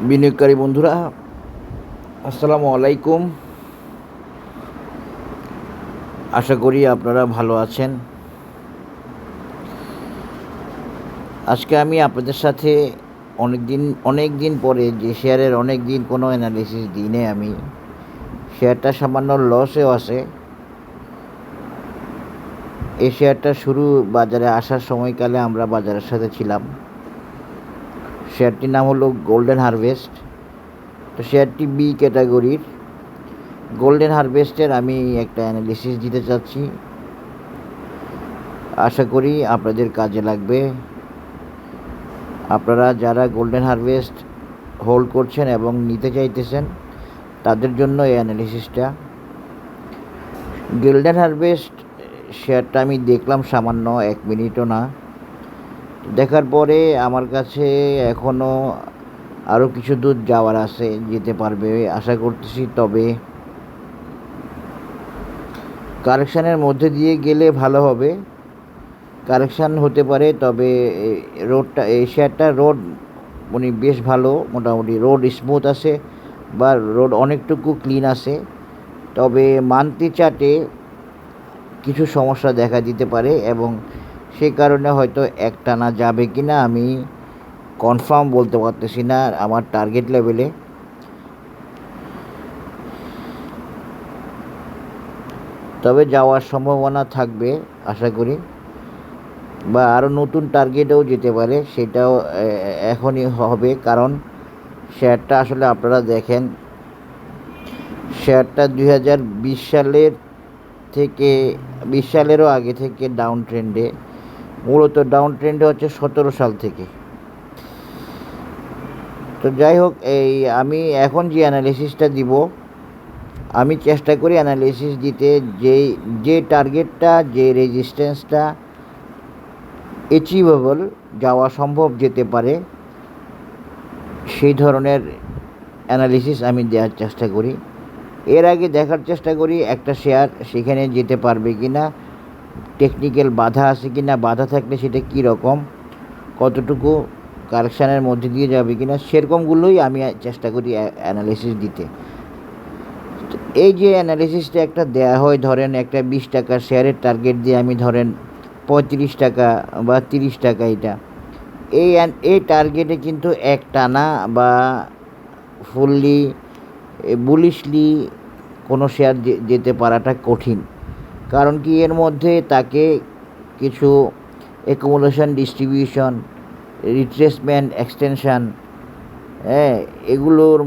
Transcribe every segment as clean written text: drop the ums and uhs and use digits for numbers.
বিনিয়োগকারী বন্ধুরা, আসসালামু আলাইকুম। আশা করি আপনারা ভালো আছেন। আজকে আমি আপনাদের সাথে অনেক দিন পরে যে শেয়ারের অনেক দিন কোনো অ্যানালিসিস দিনে আমি শেয়ারটা সামান্য লসেও আছে। এই শেয়ারটা শুরু বাজারে আসার সময়কালে আমরা বাজারের সাথে ছিলাম। শেয়ারটির নাম হলো গোল্ডেন হারভেস্ট। তো শেয়ারটি বি ক্যাটাগরির। গোল্ডেন হারভেস্টের আমি একটা অ্যানালিসিস দিতে চাচ্ছি, আশা করি আপনাদের কাজে লাগবে। আপনারা যারা গোল্ডেন হারভেস্ট হোল্ড করছেন এবং নিতে চাইতেছেন তাদের জন্য এই অ্যানালিসিসটা। গোল্ডেন হারভেস্ট শেয়ারটা আমি দেখলাম সামান্য 1 মিনিটও না। দেখার পরে আমার কাছে এখনও আরও কিছু দূর যাওয়ার আছে, যেতে পারবে আশা করতেছি। তবে কারেকশানের মধ্যে দিয়ে গেলে ভালো হবে। কারেকশান হতে পারে, তবে এই শেয়ারটা রোড বেশ ভালো, মোটামুটি রোড স্মুথ আছে বা রোড অনেকটুকু ক্লিন আছে। তবে মান্থলি চার্টে কিছু সমস্যা দেখা দিতে পারে এবং সেই কারণে হয়তো একটানা যাবে কি না আমি কনফার্ম বলতে পারতেছি না আমার টার্গেট লেভেলে। তবে যাওয়ার সম্ভাবনা থাকবে আশা করি, বা আরও নতুন টার্গেটেও যেতে পারে, সেটাও এখনই হবে। কারণ শেয়ারটা আসলে আপনারা দেখেন, শেয়ারটা 2020 সালের থেকে 20 সালেরও আগে থেকে ডাউন ট্রেন্ডে, মূলত ডাউন ট্রেন্ডে হচ্ছে 17 সাল থেকে। তো যাই হোক, আমি এখন যে অ্যানালিসিসটা দিব, আমি চেষ্টা করি অ্যানালিসিস দিতে যে টার্গেটটা, যে রেজিস্ট্যান্সটা অ্যাচিভেবল, যাওয়া সম্ভব, যেতে পারে, সেই ধরনের অ্যানালিসিস আমি দেওয়ার চেষ্টা করি। এর আগে দেখার চেষ্টা করি একটা শেয়ার সেখানে যেতে পারবে কি না, টেকনিক্যাল বাধা আছে কি না, বাধা থাকলে সেটা কী রকম, কতটুকু কারেকশানের মধ্যে দিয়ে যাবে কি না, সেরকমগুলোই আমি চেষ্টা করি অ্যানালিসিস দিতে। এই যে অ্যানালিসিসটা একটা দেয়া হয়, ধরেন একটা 20 টাকার শেয়ারের টার্গেট দিয়ে আমি ধরেন 35 টাকা বা 30 টাকা, এই টার্গেটে কিন্তু একটানা বা ফুললি বুলিশলি কোনো শেয়ার যেতে পারাটা কঠিন। কারণ কি, এর মধ্যে তাকে কিছু অ্যাকুমুলেশন, ডিস্ট্রিবিউশন, রিট্রেসমেন্ট, এক্সটেনশান, এগুলোর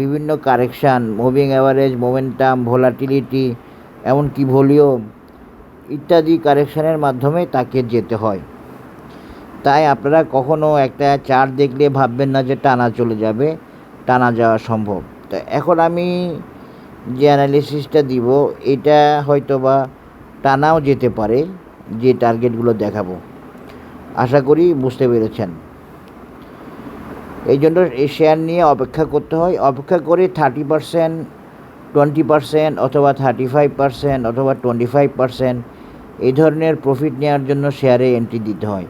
বিভিন্ন correction, moving average, momentum, volatility, এমনকি ভলিউম ইত্যাদি কারেকশানের মাধ্যমে তাকে যেতে হয়। তাই আপনারা কখনও একটা চার্ট দেখলে ভাববেন না যে টানা চলে যাবে, টানা যাওয়া সম্ভব। তো এখন আমি যে অ্যানালিসিসটা দিব, এটা হয়তো বা টানাও যেতে পারে, যে টার্গেটগুলো দেখাবো। আশা করি বুঝতে পেরেছেন। এই জন্য এই শেয়ার নিয়ে অপেক্ষা করতে হয়। অপেক্ষা করে 30%, 20% অথবা 35% অথবা 25% এই ধরনের প্রফিট নেওয়ার জন্য শেয়ারে এন্ট্রি দিতে হয়।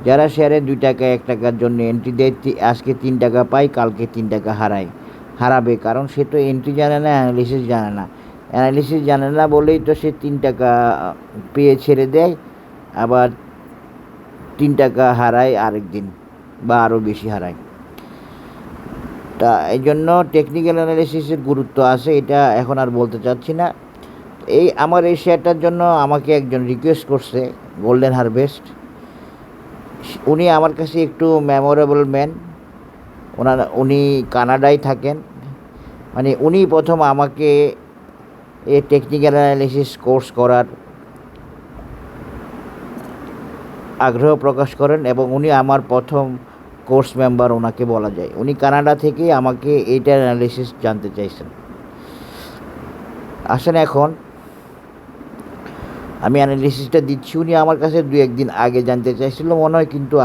যারা শেয়ারে 2 টাকা 1 টাকার জন্য এন্ট্রি দেয়, আজকে 3 টাকা পায়, কালকে 3 টাকা হারাবে। কারণ সে তো এন্ট্রি জানে না, অ্যানালিসিস জানে না। অ্যানালিসিস জানে না বলেই তো সে 3 টাকা পেয়ে ছেড়ে দেয়, আবার 3 টাকা হারায় আরেক দিন, বা আরও বেশি হারায়। তা এই জন্য টেকনিক্যাল অ্যানালিসিসের গুরুত্ব আছে, এটা এখন আর বলতে চাচ্ছি না। আমার এই শেয়ারটার জন্য আমাকে একজন রিকোয়েস্ট করছে, গোল্ডেন হারভেস্ট। উনি আমার কাছে একটু মেমোরেবল ম্যান। উনি কানাডায় থাকেন। উনি প্রথম আমাকে এই টেকনিক্যাল অ্যানালিসিস কোর্স করার আগ্রহ প্রকাশ করেন এবং উনি আমার প্রথম কোর্স মেম্বার ওনাকে বলা যায়। উনি কানাডা থেকে আমাকে এইটার অ্যানালিসিস জানতে চাইছেন। আসেন, এখন আমি অ্যানালিসিসটা দিচ্ছি। উনি আমার কাছে 2-1 দিন আগে জানতে চাইছিল মনে হয়, কিন্তু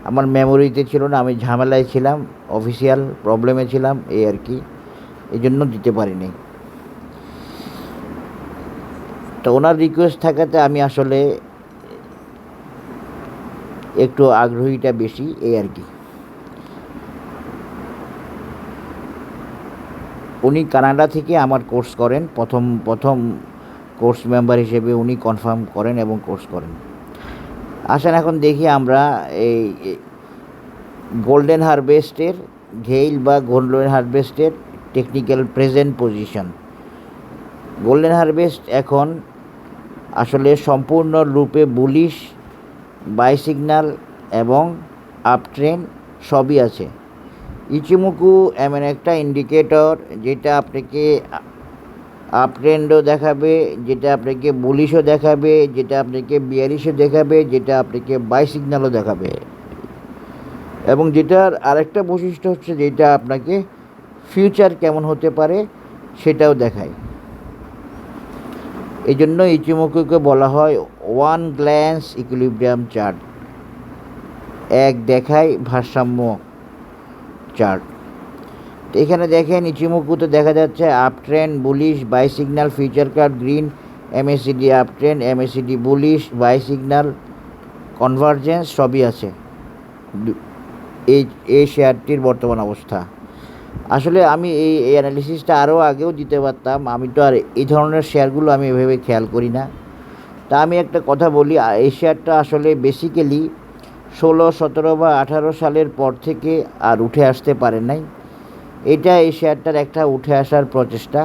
আমার মেমোরিতে ছিল না, আমি ঝামেলায় ছিলাম, অফিসিয়াল প্রবলেমে ছিলাম, এই আর কি, এই জন্য দিতে পারিনি। তো ওনার রিকোয়েস্ট থাকাতে আমি আসলে একটু আগ্রহীটা বেশি, এই আর কি। উনি কানাডা থেকে আমার কোর্স করেন, প্রথম কোর্স মেম্বার হিসেবে উনি কনফার্ম করেন এবং কোর্স করেন। আসেন এখন দেখি আমরা এই গোল্ডেন হারভেস্টের ঘেইল বা গোল্ডেন হারভেস্টের technical present position. Golden harvest এখন আসলে সম্পূর্ণরূপে বুলিশ, বাই সিগন্যাল এবং আপ ট্রেন্ড সবই আছে। ইচিমোকু এমন একটা ইন্ডিকেটর যেটা আপনাকে আপ ট্রেন্ডও দেখাবে, যেটা আপনাকে বুলিশও দেখাবে, যেটা আপনাকে বিয়ারিশও দেখাবে, যেটা আপনাকে বাই সিগন্যালও দেখাবে, এবং যেটার আরেকটা বৈশিষ্ট্য হচ্ছে যেটা আপনাকে ফিউচার কেমন হতে পারে সেটাও দেখায়। এই জন্য ইচিমোকুকে বলা হয় ওয়ান গ্ল্যান্স ইকুইলিব্রিয়াম চার্ট, এক দেখায় ভারসাম্য চার্ট। তো এখানে দেখেন ইচিমোকুতে দেখা যাচ্ছে up trend, bullish, by signal, future curve green, MACD up trend, MACD bullish, by signal, convergence সবই আছে এই শেয়ারটির বর্তমান অবস্থা। আসলে আমি এই অ্যানালিসিসটা আরও আগেও দিতে পারতাম, আমি তো আর এই ধরনের শেয়ারগুলো আমি এভাবে খেয়াল করি না। তা আমি একটা কথা বলি, এই শেয়ারটা আসলে বেসিক্যালি 16, 17 বা 18 সালের পর থেকে আর উঠে আসতে পারে নাই। এটা এই শেয়ারটার একটা উঠে আসার প্রচেষ্টা।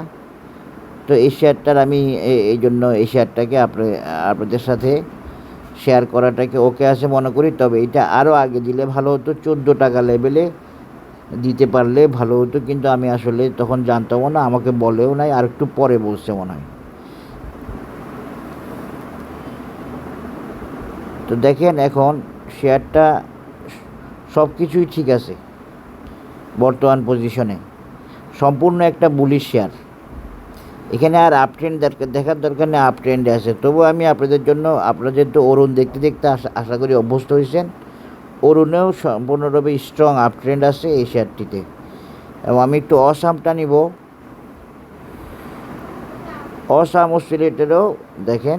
তো এই শেয়ারটার আমি এই জন্য এই শেয়ারটাকে আপনাদের সাথে শেয়ার করাটাকে ওকে আছে মনে করি। তবে এটা আরও আগে দিলে ভালো হতো, 14 টাকা লেভেলে দিতে পারলে ভালো হতো, কিন্তু আমি আসলে তখন জানতামও না, আমাকে বলেও নাই, আর একটু পরে বলছে মনে হয়। তো দেখেন এখন শেয়ারটা সব কিছুই ঠিক আছে বর্তমান পজিশনে, সম্পূর্ণ একটা বুলিশ শেয়ার। এখানে আর আপ ট্রেন্ড দেখার দরকার নেই, আপ ট্রেন্ডে আছে। তবু আমি আপনাদের জন্য, আপনারা যেহেতু অরুণ দেখতে দেখতে আশা করি অভ্যস্ত হয়েছেন, অরুণেও সম্পূর্ণরূপে স্ট্রং আপ ট্রেন্ড আছে এই শেয়ারটিতে। এবং আমি একটু অসামটা নিব, অসাম অসিলেটরও দেখেন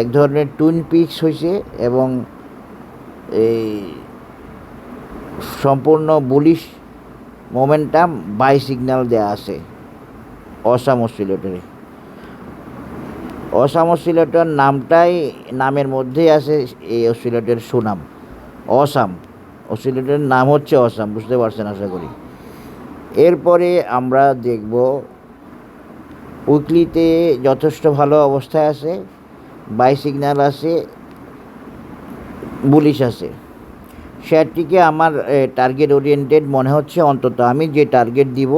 এক ধরনের টুইন পিকস হয়েছে এবং এই সম্পূর্ণ বুলিশ মোমেন্টাম বাই সিগন্যাল দেওয়া আছে অসাম অসিলেটরে। অসাম অসিলেটর নামটাই, নামের মধ্যেই আছে এই অসিলেটরের সুনাম, অসাম। অসিলেটরের নাম হচ্ছে অসাম, বুঝতে পারছেন আশা করি। এরপরে আমরা দেখব উইকলিতে যথেষ্ট ভালো অবস্থায় আছে, বাই সিগন্যাল আছে, বুলিশ আছে। শেয়ারটিকে আমার টার্গেট ওরিয়েন্টেড মনে হচ্ছে, অন্তত আমি যে টার্গেট দিব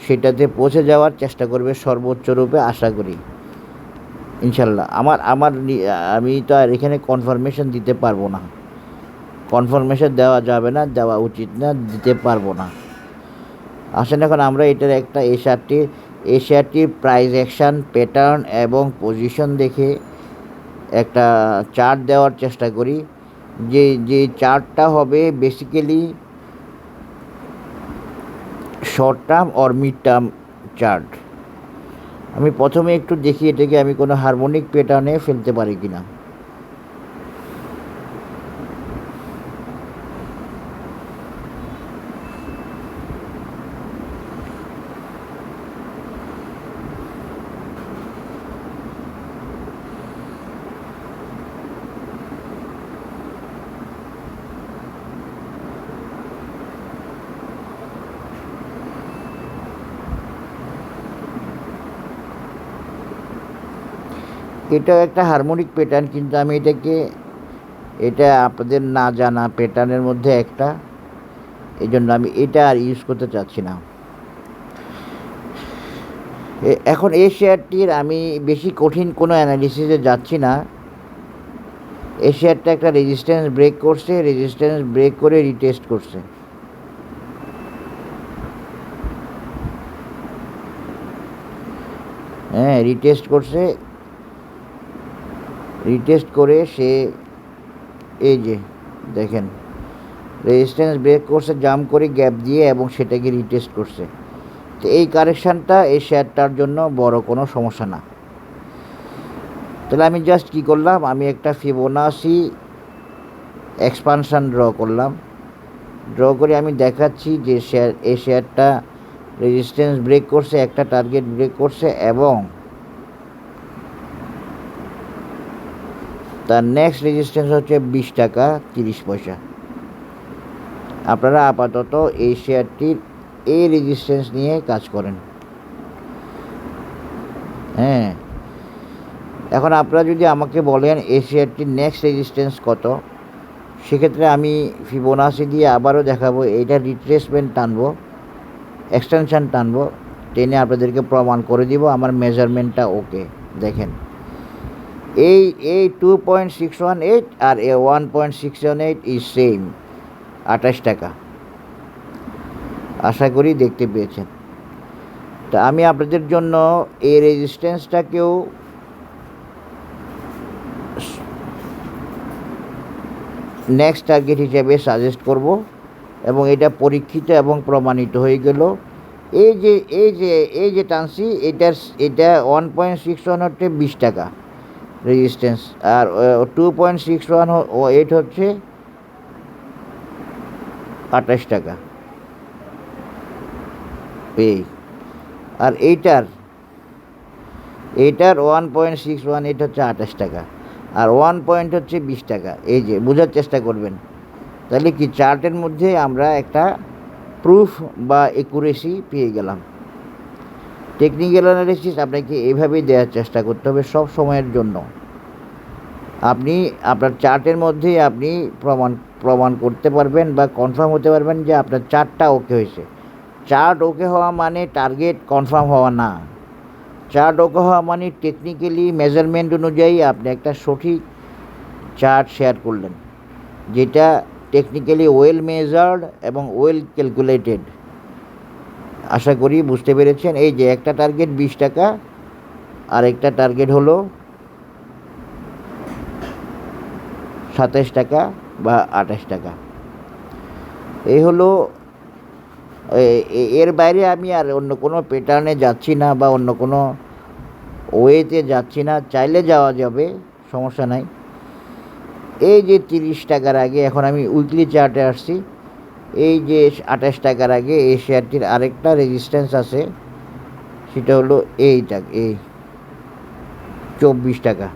সেটাতে পৌঁছে যাওয়ার চেষ্টা করবে সর্বোচ্চ রূপে, আশা করি ইনশাল্লাহ। আমি তো আর এখানে কনফার্মেশন দিতে পারবো না, কনফার্মেশন দেওয়া যাবে না, দেওয়া উচিত না, দিতে পারবো না। আসেন এখন আমরা এটার একটা এই শেয়ারটির প্রাইস অ্যাকশান, প্যাটার্ন এবং পজিশন দেখে একটা চার্ট দেওয়ার চেষ্টা করি, যে চার্টটা হবে basically short term or mid term chart. আমি প্রথমে একটু দেখি এটাকে আমি কোনো হারমোনিক প্যাটার্নে ফেলতে পারি কিনা। এটাও একটা হারমোনিক প্যাটার্ন, কিন্তু আমি এটা আপনাদের না জানা প্যাটার্নের মধ্যে একটা, এই জন্য আমি এটা আর ইউজ করতে চাচ্ছি না। এখন এই শেয়ারটির আমি বেশি কঠিন কোনো অ্যানালিসিসে যাচ্ছি না। এই শেয়ারটা একটা রেজিস্ট্যান্স ব্রেক করছে, রেজিস্ট্যান্স ব্রেক করে রিটেস্ট করছে। হ্যাঁ, রিটেস্ট করছে, রিটেস্ট করে সে এই যে দেখেন রেজিস্ট্যান্স ব্রেক করছে, জাম্প করে গ্যাপ দিয়ে, এবং সেটাকে রিটেস্ট করছে। তো এই কারেকশানটা এই শেয়ারটার জন্য বড় কোনো সমস্যা না। তাহলে আমি জাস্ট কী করলাম, আমি একটা ফিবোনাসি এক্সপানশান ড্র করলাম। ড্র করে আমি দেখাচ্ছি যে এই শেয়ারটা রেজিস্ট্যান্স ব্রেক করছে, একটা টার্গেট ব্রেক করছে এবং তার নেক্সট রেজিস্ট্যান্স হচ্ছে 20 টাকা 30 পয়সা। আপনারা আপাতত এই শেয়ারটির এই রেজিস্ট্যান্স নিয়ে কাজ করেন। হ্যাঁ, এখন আপনারা যদি আমাকে বলেন এই শেয়ারটির নেক্সট রেজিস্ট্যান্স কত, সেক্ষেত্রে আমি ফিবোনাসি দিয়ে আবারও দেখাবো। এইটা রিট্রেসমেন্ট টানবো, এক্সটেনশান টানবো, টেনে আপনাদেরকে প্রমাণ করে দিব আমার মেজারমেন্টটা ওকে। দেখেন এই 2.618 আর 1.618 ইজ সেম, 28 টাকা। আশা করি দেখতে পেয়েছেন। তা আমি আপনাদের জন্য এই রেজিস্ট্যান্সটাকেও নেক্সট টার্গেট হিসেবে সাজেস্ট করব এবং এটা পরীক্ষিত এবং প্রমাণিত হয়ে গেল। এই যে টানসি এটা 1.61 হচ্ছে 20 টাকা রেজিস্ট্যান্স, আর 2.618 হচ্ছে 28 টাকা। আর এইটার 1.618 হচ্ছে 28 টাকা, আর 1 পয়েন্ট হচ্ছে 20 টাকা। এই যে বোঝার চেষ্টা করবেন, তাহলে কি চার্টের মধ্যে আমরা একটা প্রুফ বা একুরেসি পেয়ে গেলাম। টেকনিক্যাল অ্যানালিসিস আপনাকে এইভাবেই দেওয়ার চেষ্টা করতে হবে সব সময়ের জন্য। আপনি আপনার চার্টের মধ্যেই আপনি প্রমাণ করতে পারবেন বা কনফার্ম হতে পারবেন যে আপনার চার্টটা ওকে হয়েছে। চার্ট ওকে হওয়া মানে টার্গেট কনফার্ম হওয়া না। চার্ট ওকে হওয়া মানে টেকনিক্যালি মেজারমেন্ট অনুযায়ী আপনি একটা সঠিক চার্ট শেয়ার করলেন, যেটা টেকনিক্যালি ওয়েল মেজার্ড এবং ওয়েল ক্যালকুলেটেড। আশা করি বুঝতে পেরেছেন। এই যে একটা টার্গেট 20 টাকা, আর একটা টার্গেট হলো 27 টাকা বা 28 টাকা। এই হলো, এর বাইরে আমি আর অন্য কোনো প্যাটার্নে যাচ্ছি না বা অন্য কোনো ওয়েতে যাচ্ছি না। চাইলে যাওয়া যাবে, সমস্যা নাই। এই যে 30 টাকার আগে, এখন আমি উইকলি চার্টে আসছি, এই যে 28 টাকার আগে এই শেয়ারটির আরেকটা রেজিস্ট্যান্স আছে, সেটা হলো এইটা, এই 24 টাকা।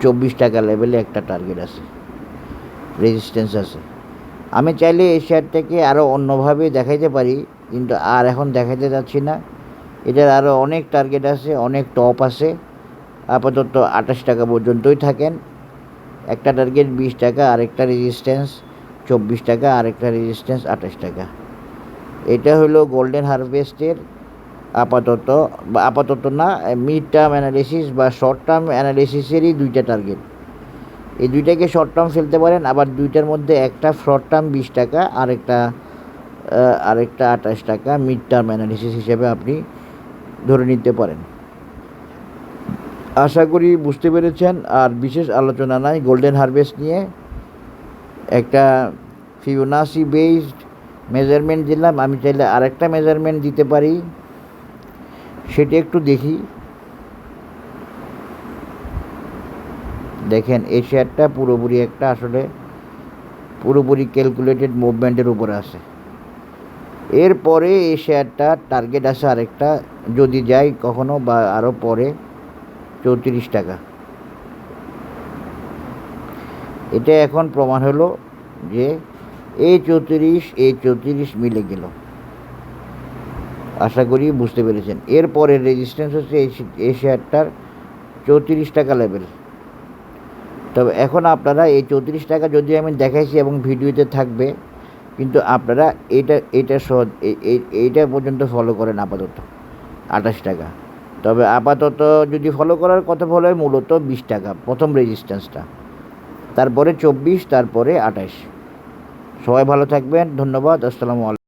24 টাকা লেভেলে একটা টার্গেট আছে, রেজিস্ট্যান্স আছে। আমি চাইলে এই শেয়ারটাকে আরও অন্যভাবে দেখাইতে পারি, কিন্তু আর এখন দেখাইতে যাচ্ছি না। এটার আরও অনেক টার্গেট আছে, অনেক টপ আছে। আপাতত 28 টাকা পর্যন্তই থাকেন। একটা টার্গেট 20 টাকা, আরেকটা রেজিস্ট্যান্স 24 টাকা, আরেকটা রেজিস্ট্যান্স 28 টাকা। এটা হলো গোল্ডেন হারভেস্টের আপাতত না, মিড টার্ম অ্যানালিসিস বা শর্ট টার্ম অ্যানালিসিসেরই দুইটা টার্গেট। এই দুইটাকে শর্ট টার্ম ফেলতে পারেন, আবার দুইটার মধ্যে একটা শর্ট টার্ম 20 টাকা, আরেকটা 28 টাকা মিড টার্ম অ্যানালিসিস হিসেবে আপনি ধরে নিতে পারেন। আশা করি বুঝতে পেরেছেন। আর বিশেষ আলোচনা নাই গোল্ডেন হারভেস্ট নিয়ে। একটা ফিবোনাসি বেসড মেজারমেন্ট দিলাম, আমি চাইলে আরেকটা মেজারমেন্ট দিতে পারি, সেটা একটু দেখি। দেখেন এই শেয়ারটা পুরোপুরি একটা আসলে পুরোপুরি ক্যালকুলেটেড মুভমেন্টের উপরে আছে। এরপরে এই শেয়ারটা টার্গেট আছে আরেকটা, যদি যাই কখনো বা আরও পরে, 34 টাকা। এটা এখন প্রমাণ হলো যে এই 34 মিলে গেল। আশা করি বুঝতে পেরেছেন। এরপরে রেজিস্ট্যান্স হচ্ছে এই শেয়ারটার 34 টাকা লেভেল। তবে এখন আপনারা এই 34 টাকা যদি আমি দেখাইছি এবং ভিডিওতে থাকবে, কিন্তু আপনারা এইটা পর্যন্ত ফলো করেন আপাতত 28 টাকা। তবে আপাতত যদি ফলো করার কথা বলে মূলত 20 টাকা প্রথম রেজিস্ট্যান্সটা, তারপরে 24, তারপরে 28। সবাই ভালো থাকবেন, ধন্যবাদ, আসসালামু আলাইকুম।